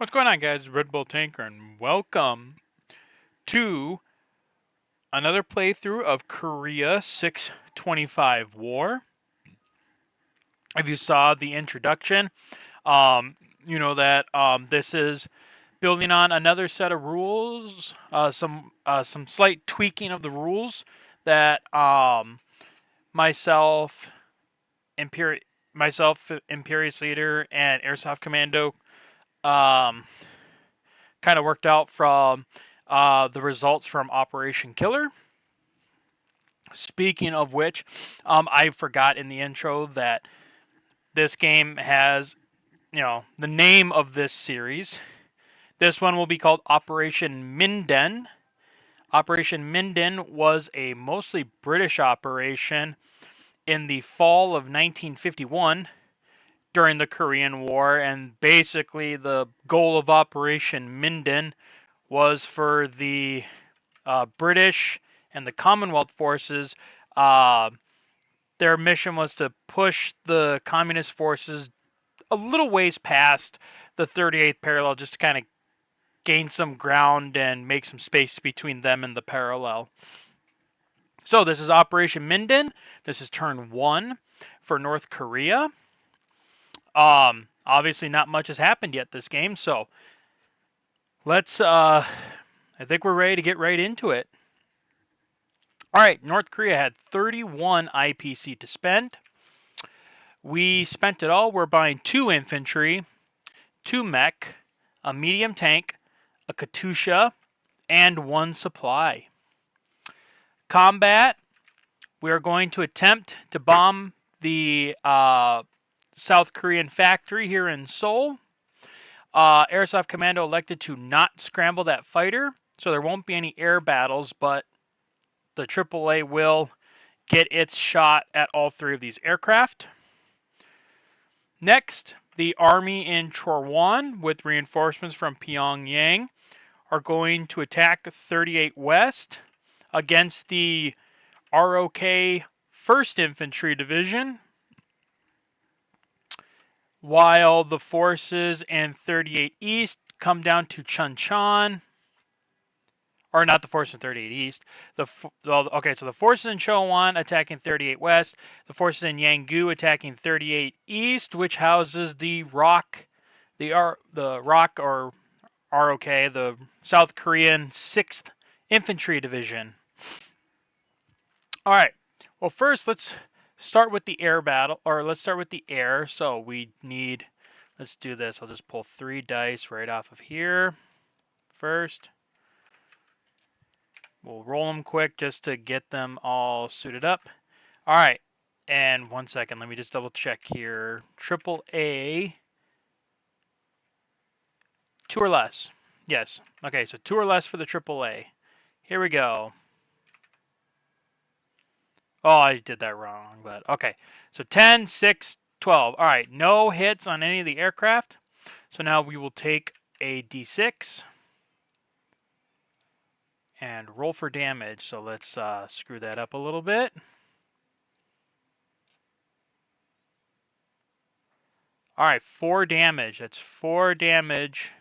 What's going on, guys? Red Bull Tanker, and welcome to another playthrough of Korea 625 War. If you saw the introduction, you know that this is building on another set of rules, some slight tweaking of the rules that myself, Imperi- Imperious Leader, and Airsoft Commando um, kind of worked out from the results from Operation Killer. Speaking of which, I forgot in the intro that this game has, the name of this series. This one will be called Operation Minden. Operation Minden was a mostly British operation in the fall of 1951 during the Korean War, and basically the goal of Operation Minden was for the British and the Commonwealth forces. Their mission was to push the communist forces a little ways past the 38th parallel, just to kind of gain some ground and make some space between them and the parallel. So this is Operation Minden. This is turn 1 for North Korea. Obviously not much has happened yet this game, so let's I think we're ready to get right into it. Alright, North Korea had 31 IPC to spend. We spent it all. We're buying 2 infantry, 2 mech, a medium tank, a Katusha, and 1 supply. Combat, we are going to attempt to bomb the South Korean factory here in Seoul. Airsoft Commando elected to not scramble that fighter, so there won't be any air battles, but the AAA will get its shot at all 3 of these aircraft. Next, the Army in Chorwan with reinforcements from Pyongyang are going to attack 38 West against the ROK 1st Infantry Division, while the forces in 38 East come down to Chuncheon. Or not the forces in 38 East. So the forces in Chowon attacking 38 West. The forces in Yanggu attacking 38 East, which houses the ROK, the South Korean 6th Infantry Division. All right. Well, first let's start with the air battle, or let's start with the air. So we need. Let's do this. I'll just pull 3 dice right off of here. First. We'll roll them quick just to get them all suited up. All right. And 1 second. Let me just double check here. AAA. 2 or less. Yes. Okay, so 2 or less for the AAA. Here we go. Oh, I did that wrong, but okay. So 10, 6, 12. All right, no hits on any of the aircraft. So now we will take a D6 and roll for damage. So let's screw that up a little bit. All right, 4 damage. That's 4 damage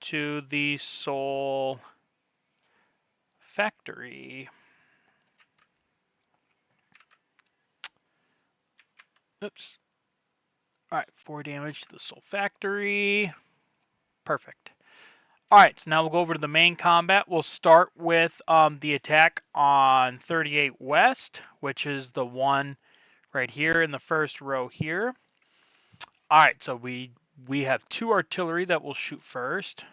to the Seoul factory. Oops. All right, 4 damage to the Seoul factory. Perfect. All right, so now we'll go over to the main combat. We'll start with the attack on 38 West, which is the one right here in the first row here. All right, so we have 2 artillery that will shoot first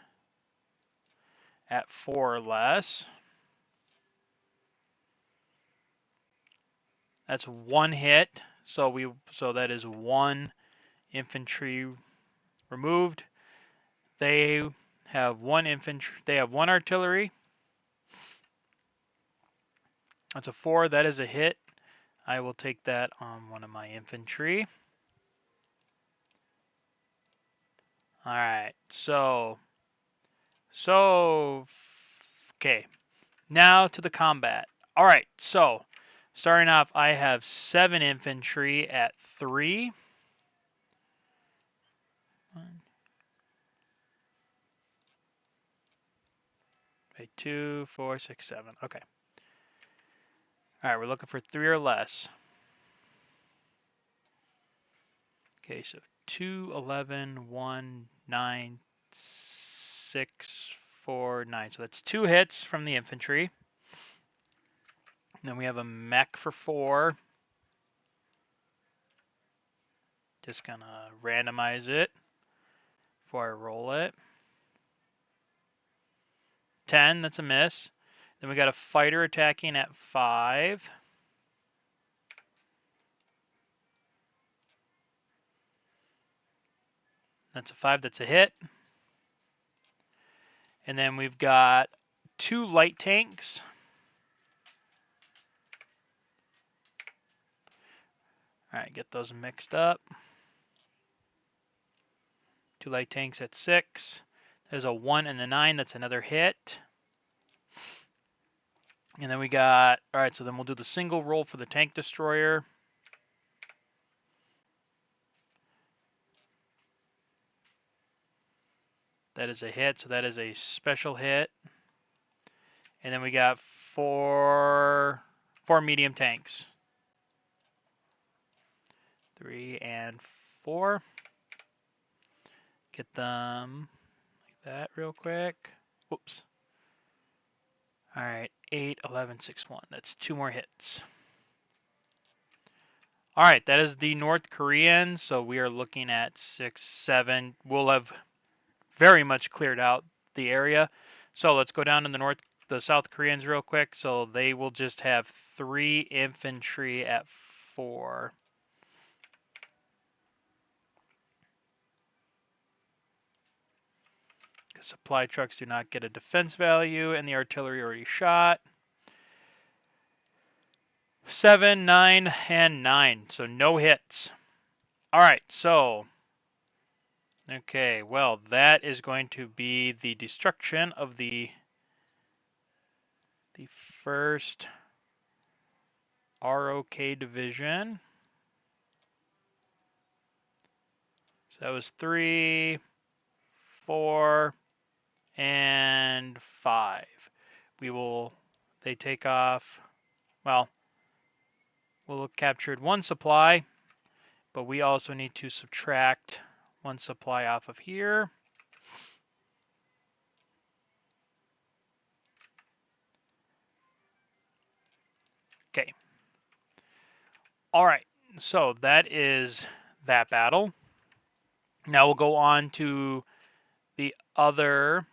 at 4 or less. That's 1 hit. So that is 1 infantry removed. They have 1 infantry. They have 1 artillery. That's a 4. That is a hit. I will take that on 1 of my infantry. All right. So okay. Now to the combat. All right. So starting off, I have 7 infantry at 3. Okay, 2, 4, 6, 7. Okay. All right, we're looking for 3 or less. Okay, so 2, 11, 1, 9, 6, 4, 9. So that's 2 hits from the infantry. And then we have a mech for 4. Just gonna randomize it before I roll it. 10, that's a miss. Then we got a fighter attacking at 5. That's a 5, that's a hit. And then we've got 2 light tanks. All right, get those mixed up. 2 light tanks at 6. There's a 1 and a 9, that's another hit. And then we got, all right, so then we'll do the single roll for the tank destroyer. That is a hit, so that is a special hit. And then we got 4 medium tanks. 3 and 4. Get them like that real quick. Whoops. All right, 8, 11, 6, 1. That's 2 more hits. All right, that is the North Korean. So we are looking at 6, 7. We'll have very much cleared out the area. So let's go down to the South Koreans real quick. So they will just have 3 infantry at 4. Supply trucks do not get a defense value, and the artillery already shot. 7, 9, and 9. So no hits. All right, so okay, well, that is going to be the destruction of the first ROK division. So that was 3, 4, and 5. They take off, well, we'll have captured 1 supply, but we also need to subtract 1 supply off of here. Okay. All right, so that is that battle. Now we'll go on to the other.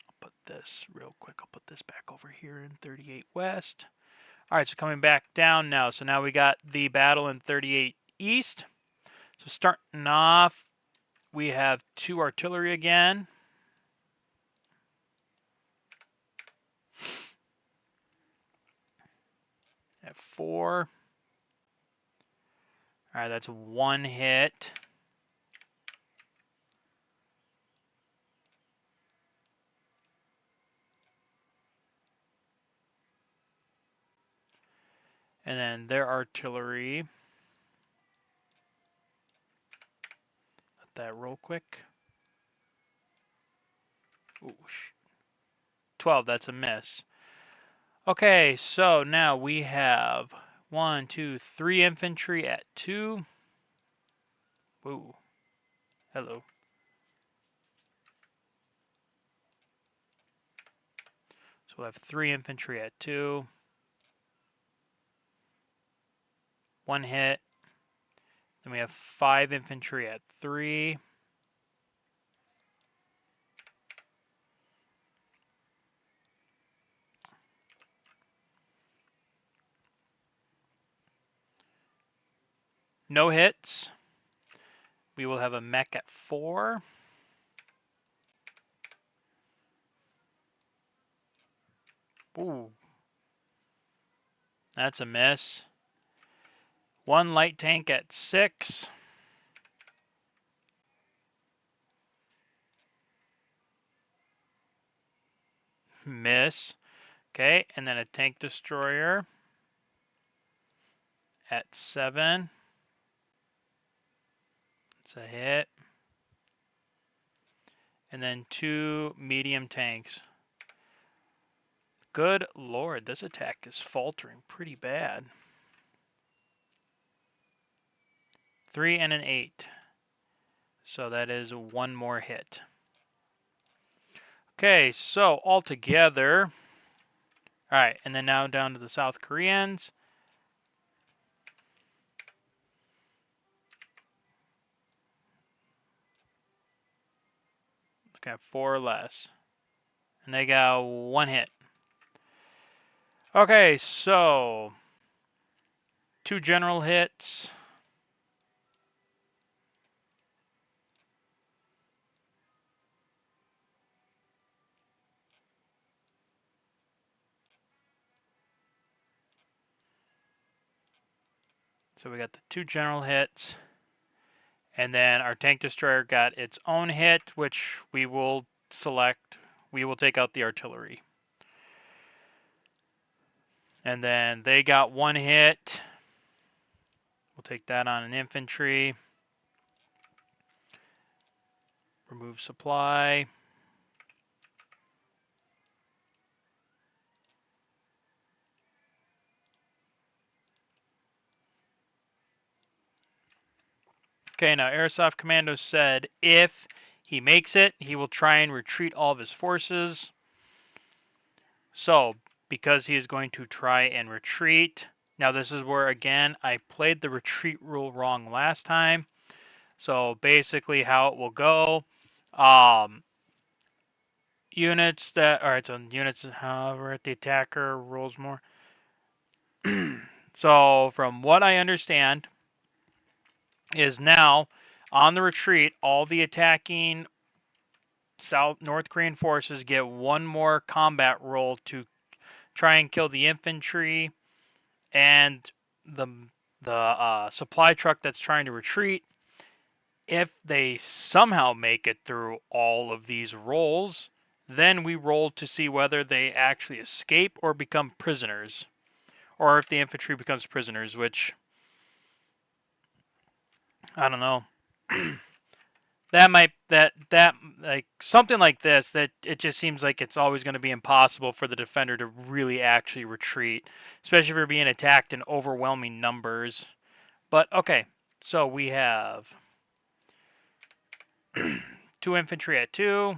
I'll put this real quick. I'll put this back over here in 38 West. All right, so coming back down now. So now we got the battle in 38 East. So starting off, we have 2 artillery again. At 4. All right, that's 1 hit. And then their artillery. Let that roll quick. Ooh, 12, that's a miss. Okay, so now we have 1, 2, 3 infantry at 2. Whoa. Hello. So we'll have 3 infantry at 2. 1 hit. Then we have 5 infantry at 3. No hits. We will have a mech at 4. Ooh. That's a miss. 1 light tank at 6. Miss. Okay, and then a tank destroyer at 7. It's a hit. And then 2 medium tanks. good lord, this attack is faltering pretty bad. 3 and an 8. So that is one more hit. Okay, so altogether... Alright, and then now down to the South Koreans. Got 4 or less. And they got 1 hit. Okay, so 2 general hits. So we got the 2 general hits. And then our tank destroyer got its own hit, which we will select. We will take out the artillery. And then they got 1 hit. We'll take that on an infantry. Remove supply. Okay, now Airsoft Commando said if he makes it, he will try and retreat all of his forces. So, because he is going to try and retreat, now this is where, again, I played the retreat rule wrong last time. So, basically how it will go, units that, alright, so units, however, the attacker rolls more. So, from what I understand, is now on the retreat, all the attacking North Korean forces get 1 more combat roll to try and kill the infantry and the supply truck that's trying to retreat. If they somehow make it through all of these rolls, then we roll to see whether they actually escape or become prisoners, or if the infantry becomes prisoners, which I don't know. That might that like something like this, that it just seems like it's always going to be impossible for the defender to really actually retreat, especially if you're being attacked in overwhelming numbers. But okay, so we have 2 infantry at 2.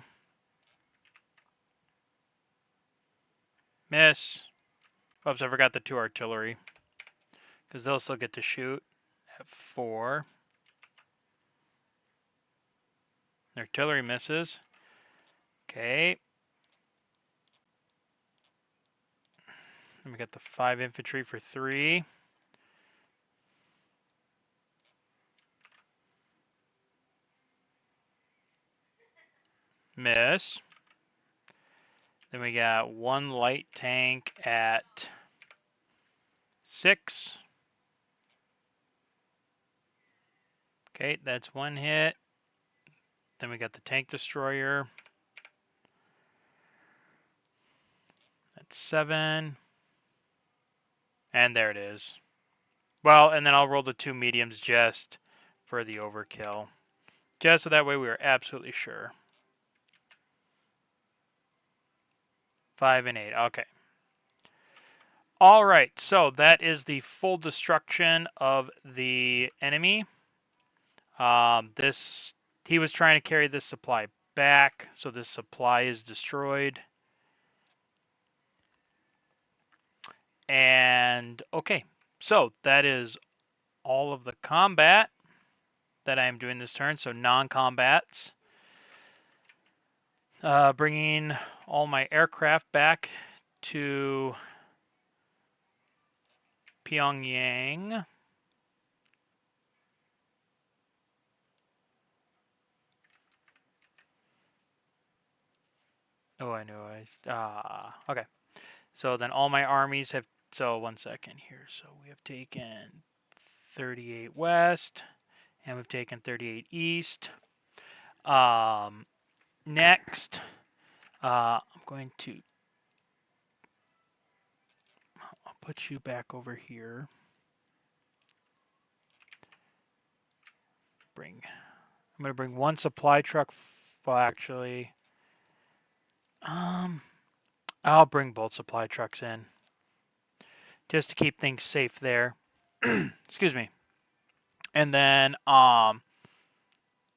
Miss. Oops, I forgot the 2 artillery, because they'll still get to shoot at 4. Artillery misses. Okay. Then we got the 5 infantry for 3. Miss. Then we got 1 light tank at 6. Okay, that's 1 hit. Then we got the tank destroyer. That's 7. And there it is. Well, and then I'll roll the 2 mediums just for the overkill. Just so that way we are absolutely sure. 5 and 8. Okay. All right, so that is the full destruction of the enemy. He was trying to carry this supply back, so this supply is destroyed. And okay, so that is all of the combat that I am doing this turn. So non-combats. Bringing all my aircraft back to Pyongyang. Oh, I know. Okay. So then all my armies have... So 1 second here. So we have taken 38 west, and we've taken 38 east. Next, I'm going to... I'll put you back over here. I'm going to bring 1 supply truck. Well, actually... I'll bring both supply trucks in just to keep things safe there. Excuse me. And then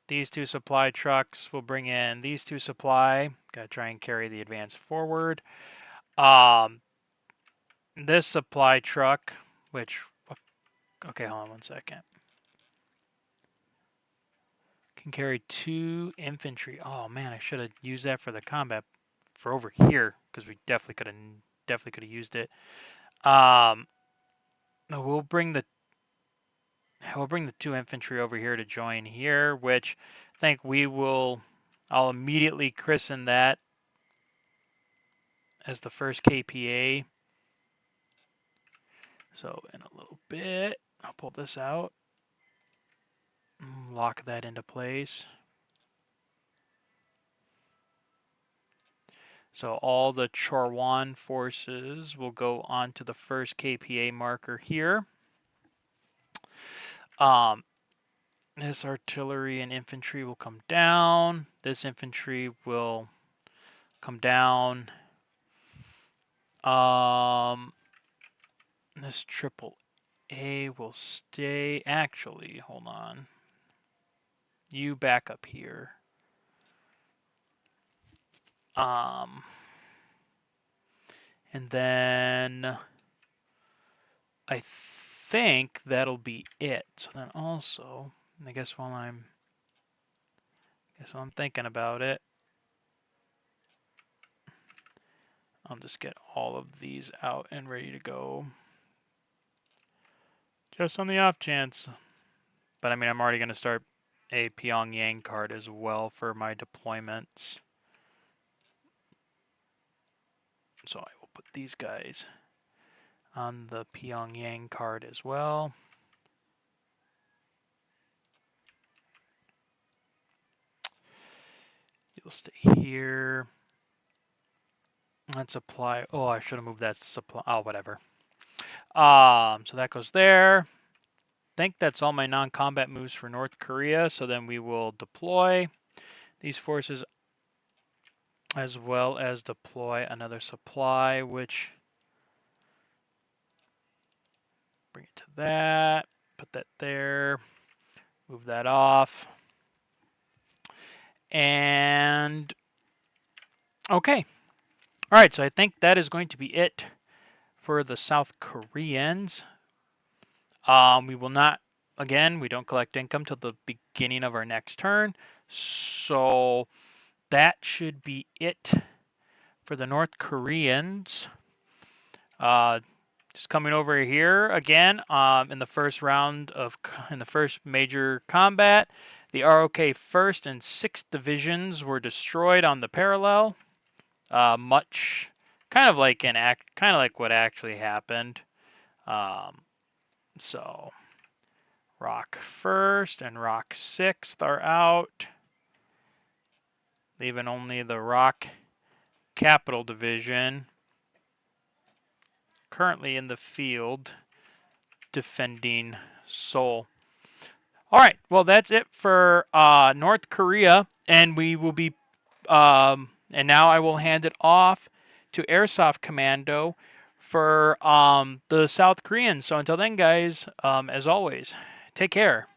these two supply trucks will bring in these two supply. Gotta try and carry the advance forward. This supply truck, which, okay, hold on one second. Can carry 2 infantry. Oh man, I should have used that for the combat for over here because we definitely could have used it. We'll bring the 2 infantry over here to join here, which I think I'll immediately christen that as the first KPA. So in a little bit, I'll pull this out, lock that into place. So all the Chorwan forces will go onto the first KPA marker here. This artillery and infantry will come down. This infantry will come down. This triple A will stay. Actually, hold on. You back up here. And then I think that'll be it. So then also, I guess while I'm thinking about it, I'll just get all of these out and ready to go. Just on the off chance. But I mean, I'm already going to start a Pyongyang card as well for my deployments. So I will put these guys on the Pyongyang card as well. You'll stay here. Let's apply. Oh, I should have moved that supply. Oh, whatever. So that goes there. I think that's all my non-combat moves for North Korea. So then we will deploy these forces as well as deploy another supply, which bring it to that, put that there, move that off. And okay. All right, so I think that is going to be it for the South Koreans. We will not, again, we don't collect income till the beginning of our next turn. So that should be it for the North Koreans. Just coming over here again in the first major combat, the ROK 1st and 6th divisions were destroyed on the parallel. Much kind of like what actually happened. So Rock 1st and Rock 6th are out, leaving only the Rock Capital Division currently in the field defending Seoul. All right, well, that's it for North Korea, and we will be, and now I will hand it off to Airsoft Commando for the South Koreans. So until then, guys, as always, take care.